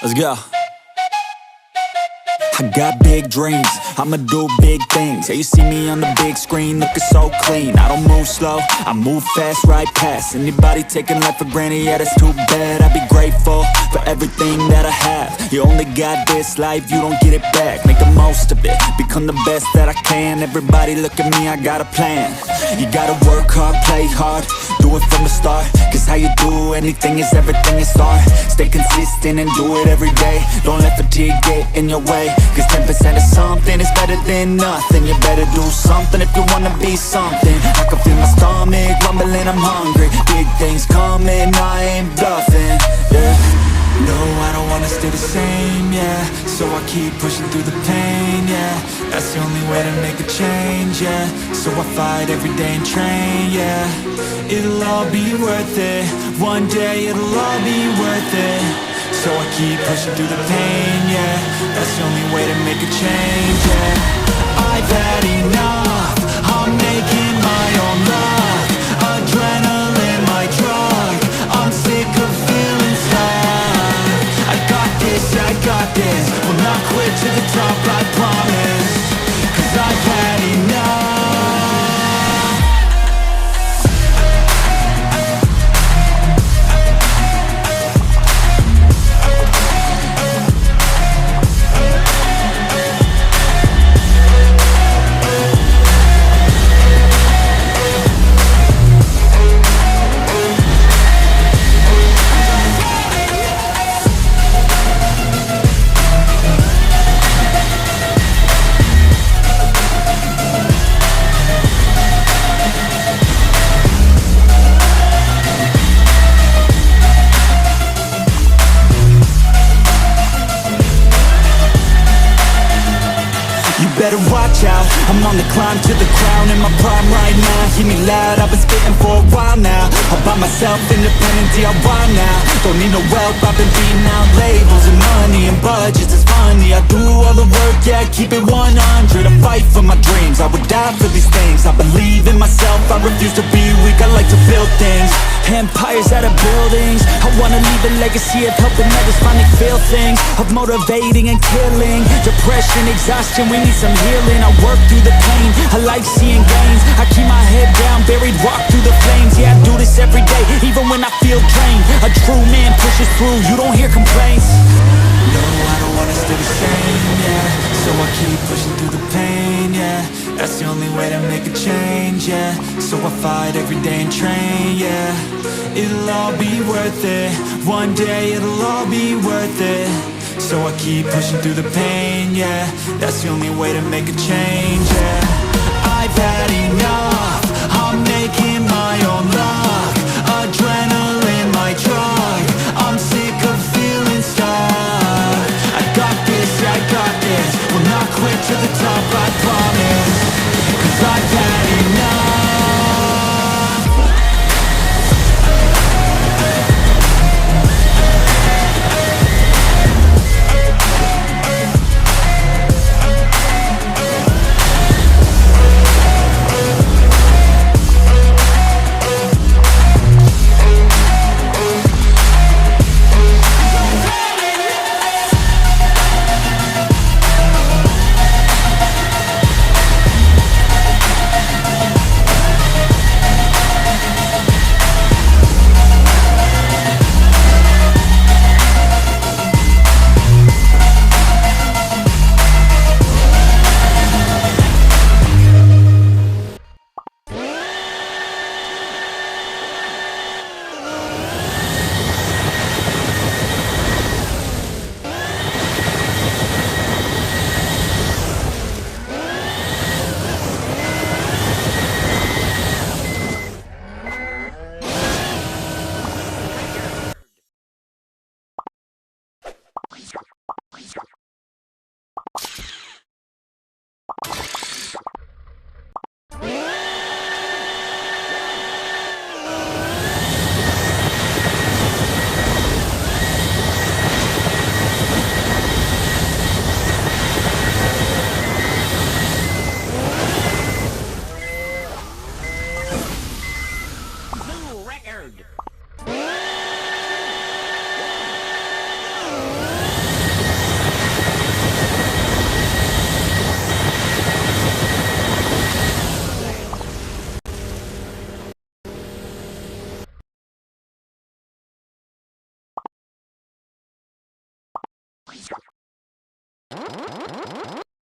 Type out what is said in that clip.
Let's go. I got big dreams, I'ma do big things. Yeah, you see me on the big screen looking so clean. I don't move slow, I move fast, right past anybody taking life for granted, yeah that's too bad. I'd be grateful for everything that I have. You only got this life, you don't get it back. Make the most of it, become the best that I can. Everybody look at me, I got a plan. You gotta work hard, play hard, do it from the start. Cause how you do anything is everything you start. Stay consistent and do it every day. Don't let fatigue get in your way. Cause 10% of something is better than nothing. You better do something if you wanna be something. I can feel my stomach rumbling, I'm hungry. Big things coming, I ain't bluffing, yeah. No, I don't wanna stay the same, yeah. So I keep pushing through the pain, yeah. That's the only way to make a change, yeah. So I fight every day and train, yeah. It'll all be worth it. One day it'll all be worth it. So I keep pushing through the pain, yeah. That's the only way to make a change, yeah. I've had enough, I'm making my own luck. Adrenaline, my drug, I'm sick of feeling stuck. I got this, will not quit to the top, I promise. Cause I've had enough. Better watch out, I'm on the climb to the crown. In my prime right now, hear me loud, I've been spitting for a while now. All by myself, independent DIY now. Don't need no help, I've been beating out labels and money and budgets, it's funny. I do all the work, yeah, keep it 100. I fight for my dreams, I would die for these things. I believe in myself, I refuse to be weak, I like to build things. Empires out of buildings, I wanna leave a legacy of helping others finally feel things. Of motivating and killing, depression, exhaustion, we need some healing. I work through the pain, I like seeing gains. I keep my head down, buried, walk through the flames. Yeah, I do this every day, even when I feel drained. A true man pushes through, you don't hear complaints. No, I don't wanna stay the same, yeah. So I keep pushing through the pain, yeah. That's the only way to make a change, yeah. So I fight every day and train, yeah. It'll all be worth it. One day it'll all be worth it. So I keep pushing through the pain, yeah. That's the only way to make a change, yeah. I've had enough, I'm making my own luck. Adrenaline, my drug, I'm sick of feeling stuck. I got this, will not quit to the top, I promise. Cause I've had enough. you.